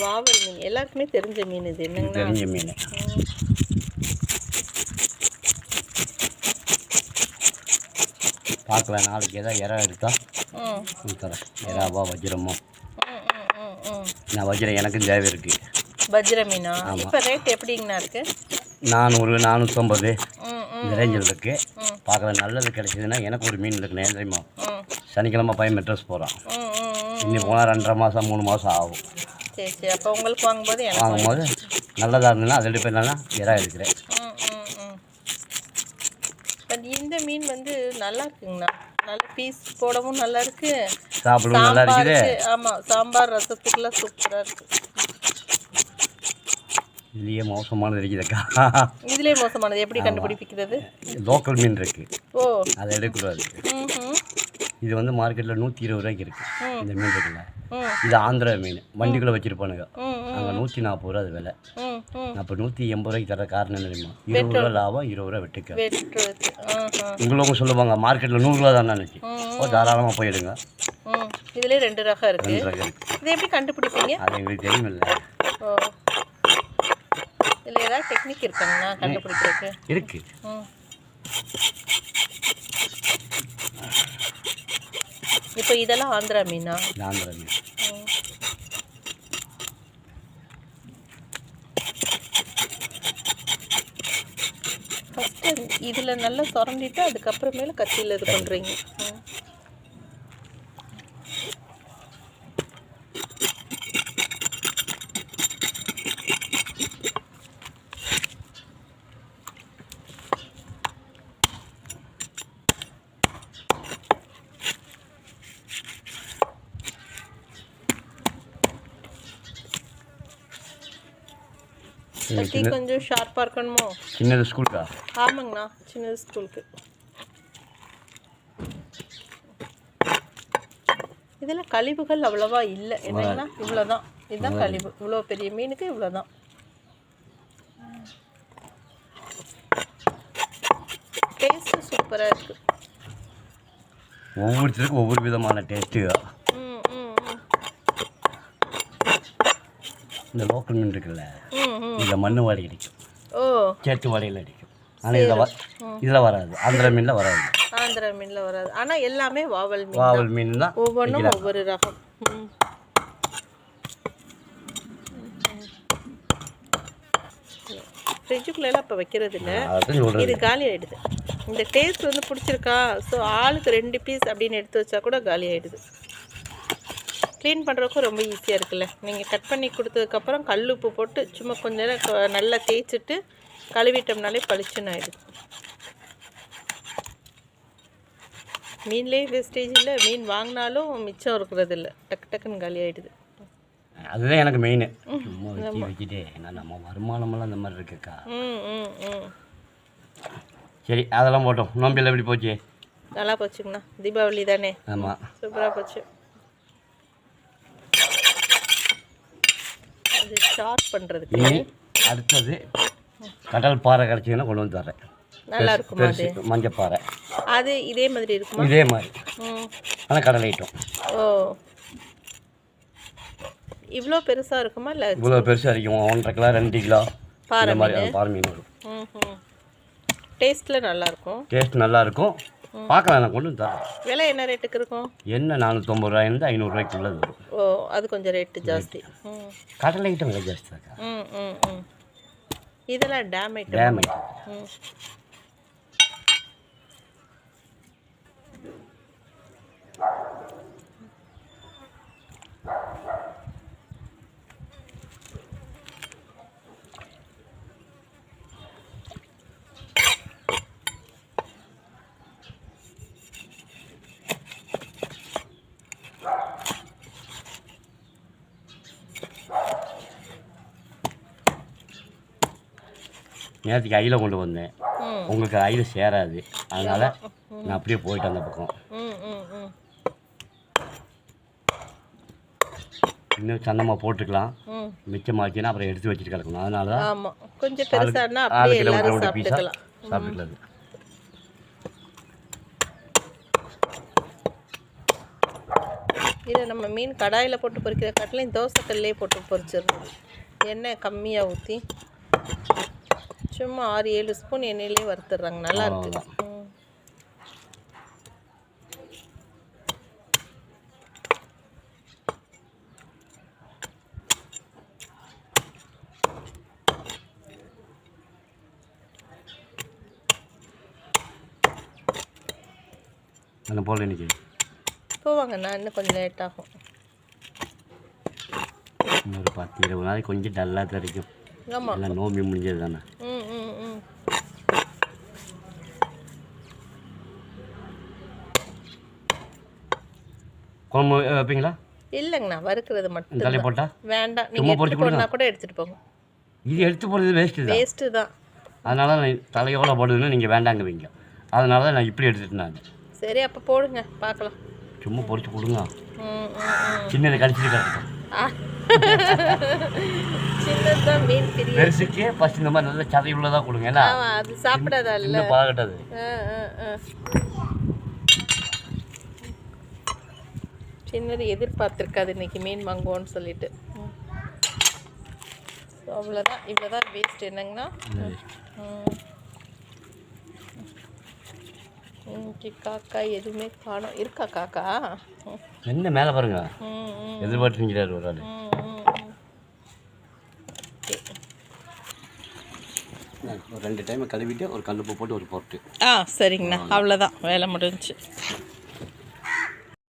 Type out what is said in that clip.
வாவல் மீன் எல்லாருக்குமே தெரிஞ்ச மீன் இது. என்னங்க தெரிஞ்ச மீன். பார்க்கலாம் நாளைக்கு ஏதாவது இறா இருக்கா தரேன். இறாவா வஜ்ரமோ? நான் வஜ்ரம் எனக்கும் தேவை இருக்குது. வஜ்ர மீனா? இப்போ ரேட் எப்படிங்கண்ணா இருக்குது? 400 450 இந்த ரேஞ்சில் இருக்குது. பார்க்கலாம் நல்லது கிடைச்சிதுன்னா எனக்கு ஒரு மீன் இருக்குண்ணே தெரியுமா? சனிக்கிழமை பையன் மெட்ரஸ் போகிறான். இன்னும் போனால் 2.5 மாதம் 3 மாதம் ஆகும். சரி சரி. அப்போ உங்களுக்கு வாங்கும்போது நல்லதாக இருந்ததுன்னா அதை எடுப்பேன். என்னன்னா இறா எடுக்கிறேன். இந்த மீன் வந்து நல்லா இருக்குங்கண்ணா. நல்ல பீஸ் போடவும் நல்லா இருக்கு, சாப்பிடவும் நல்லா இருக்குது. ஆமாம், சாம்பார் ரசத்துக்குலாம் சூப்பராக இருக்குது. இதுலேயே மோசமானது இருக்குதுக்கா. இதுலேயே மோசமானது எப்படி கண்டுபிடிக்கிறது? லோக்கல் மீன் இருக்குது. ஓ, அதை எடுக்கக்கூடாது. இது வந்து மார்க்கெட்டில் 120 ரூபாய்க்கு இருக்குது இந்த மீன் இருக்குல்ல. இது ஆந்திரா மீன் வண்டிக்குள்ளே வச்சுருப்பானுங்க. அங்கே 140 ரூபா அது விலை. அப்போ 180 ரூபாய்க்கு தர காரணம் என்ன தெரியுமா? 20 ரூபா லாபம், 20 ரூபா வெட்டுக்க. உங்களுக்கும் சொல்லுவாங்க மார்க்கெட்டில் 100 ரூபா தான் நினச்சி. தாராளமாக போயிடுங்க. இதுலேயே 2 ரகம் இருக்குது. இதை எப்படி கண்டுபிடிப்பீங்க? அது எங்களுக்கு தெரியும் இல்லை. ஓ, இதில் ஏதாவது டெக்னிக் இருக்காங்கண்ணா கண்டுபிடிக்கிறதுக்கு? இருக்குது. இப்போ இதெல்லாம் ஆந்திரா மீனா? ஆந்திரா மீன். ஃபஸ்ட்டு இதில் நல்லா சுரண்டிட்டு அதுக்கப்புறமேல கத்தியில் இது பண்ணுறீங்க. கத்தி கொஞ்சம் ஷார்ப்பாக இருக்கணுமோ? சின்னது ஸ்கூலுக்கா? ஆமாங்கண்ணா, சின்னது ஸ்கூலுக்கு. இதில் கழிவுகள் அவ்வளோவா இல்லை என்னங்கண்ணா. இவ்வளோதான், இதுதான் கழிவு. இவ்வளோ பெரிய மீனுக்கு இவ்வளோதான். டேஸ்ட்டு சூப்பராக இருக்குது. ஒவ்வொருத்தருக்கும் ஒவ்வொரு விதமான டேஸ்ட்டு. இந்த லோக்கல் மீன் இருக்குல்ல, இதில் மண் வாடை கிடைக்கும். ஓ, சேட்டு வாடையில் அடிக்கும். ஆனால் இதில் வராது. ஆந்திரா மீனில் வராது. ஆந்திரா மீனில் வராது. ஆனால் எல்லாமே வாவல் மீன். வாவல் மீன் தான். ஒவ்வொன்றும் ஒவ்வொரு ரகம். ஃப்ரிட்ஜுக்குள்ளெல்லாம் இப்போ வைக்கிறது இல்லை, இது காலி ஆகிடுது. இந்த டேஸ்ட் வந்து பிடிச்சிருக்கா, ஸோ ஆளுக்கு 2 பீஸ் அப்படின்னு எடுத்து வச்சா கூட காலி ஆகிடுது. க்ளீன் பண்ணுறதுக்கும் ரொம்ப ஈஸியாக இருக்குல்ல. நீங்கள் கட் பண்ணி கொடுத்ததுக்கப்புறம் கல் உப்பு போட்டு சும்மா கொஞ்ச நேரம் நல்லா தேய்ச்சிட்டு கழுவிட்டோம்னாலே பளிச்சுன்னு ஆகிடுது. மீன்லேயே வேஸ்டேஜ் இல்லை, மீன் வாங்கினாலும் மிச்சம் இருக்கிறது இல்லை, டக்கு டக்குன்னு காலி ஆகிடுது. அதுதான் எனக்கு மெயின். வச்சுட்டு நம்ம வருமானமெல்லாம் இந்த மாதிரி இருக்குக்கா. சரி, அதெல்லாம் போட்டோம். நோம்பில் எப்படி போச்சு? நல்லா போச்சுங்கண்ணா. தீபாவளி தானே? ஆமாம், சூப்பராக போச்சு. அது ஸ்டார்ட் பண்ணுறதுக்கு அடுத்தது கடல் பாறை கிடச்சிங்கன்னா கொண்டு வந்து தரேன். நல்லா இருக்குமா? அது மஞ்சப்பாறை. அது இதே மாதிரி இருக்குமா? இதே மாதிரி. ஆனால் கடல் ஐட்டம். ஓ, இவ்வளோ பெருசாக இருக்குமா? இல்லை இவ்வளோ பெருசாக இருக்கும். 1.5 கிலோ 2 கிலோ பாறை மாதிரி பாறை மீன் வரும். டேஸ்ட்டில் நல்லாயிருக்கும். டேஸ்ட் நல்லாயிருக்கும். பார்க்கலாம், நான் கொண்டு வந்து தரேன். விலை என்ன ரேட்டுக்கு இருக்கும்? என்ன 450 ரூபாயிலேருந்து 500 ரூபாய்க்கு உள்ளது வரும். ஓ, அது கொஞ்சம் ரேட்டு ஜாஸ்தி. கடல் ஐட்டம் விலை ஜாஸ்தி தாக்கா. இதெல்லாம் டேம் ஐட்டம். Dam item. நேற்றுக்கு ஐயில் கொண்டு வந்தேன். உங்களுக்கு ஐயில் சேராது, அதனால் நான் அப்படியே போயிட்டு அந்த பக்கம். இன்னும் சந்தமாக போட்டுக்கலாம். மிச்சமாச்சுன்னா அப்புறம் எடுத்து வச்சுட்டு கிடக்கணும். அதனால தான் கொஞ்சம் பெருசானா அப்படியே எல்லாரும் சாப்பிட்டுக்கலாம். சாப்பிட்டுக்கலாம். இதை நம்ம மீன் கடாயில் போட்டு பொரிக்கிற காட்டிலையும் தோசைக்கல்லே போட்டு பொரிச்சிடணும். எண்ணெய் கம்மியாக ஊற்றி சும்மா 6-7 ஸ்பூன் எண்ணெயிலே வறுத்துடுறாங்க. நல்லா இருக்குது. அந்த போல் இன்னைக்கு போவாங்கண்ணா, இன்னும் கொஞ்சம் லேட் ஆகும். இன்னொரு 10-20 நாளைக்கு கொஞ்சம் டல்லாக கிடைக்கும். ஆமாம், எல்லாம் நோம்பி முடிஞ்சது தானே. குழம்பு வைப்பீங்களா? இல்லைங்கண்ணா, வறுக்கிறது மட்டும் தலையை போட்டா வேண்டாம். நீங்கள் எடுத்து போனா கூட எடுத்துகிட்டு போங்க. இது எடுத்து போகிறது வேஸ்ட்டு தான். அதனால நான் தலையோட போடுதுன்னு நீங்கள் வேண்டாங்க வைங்க. அதனால தான் நான் இப்படி எடுத்துகிட்டு நான். சரி, அப்போ போடுங்க பார்க்கலாம். சும்மா பொரிச்சு கொடுங்க. சின்னதை கடிச்சிட்டு சின்னதான் மீன் பிரியம். பெருசுக்கே ஃபஸ்ட் இந்த மாதிரி நல்ல சதை உள்ளதாக கொடுங்க. ஏன்னா அது சாப்பிடாதா? இல்லை, பழகட்டது. சின்னது எதிர்பார்த்துருக்காது இன்னைக்கு மீன் வாங்குவோன்னு சொல்லிட்டு. ஸோ அவ்வளோதான், இவ்வளோதான் வேஸ்ட். என்னங்கண்ணா இன்னைக்கு காக்கா எதுவுமே காணோம். இருக்கா காக்கா? என்ன மேலே பாருங்க, எதிர்பார்த்துங்கிறாரு ஒரு ஆள். ஒரு 2 டைம் கழுவிட்டு ஒரு கல்லுப்பு போட்டு ஒரு போட்டு. சரிங்கண்ணா, அவ்வளோதான், வேலை முடிஞ்சுச்சு.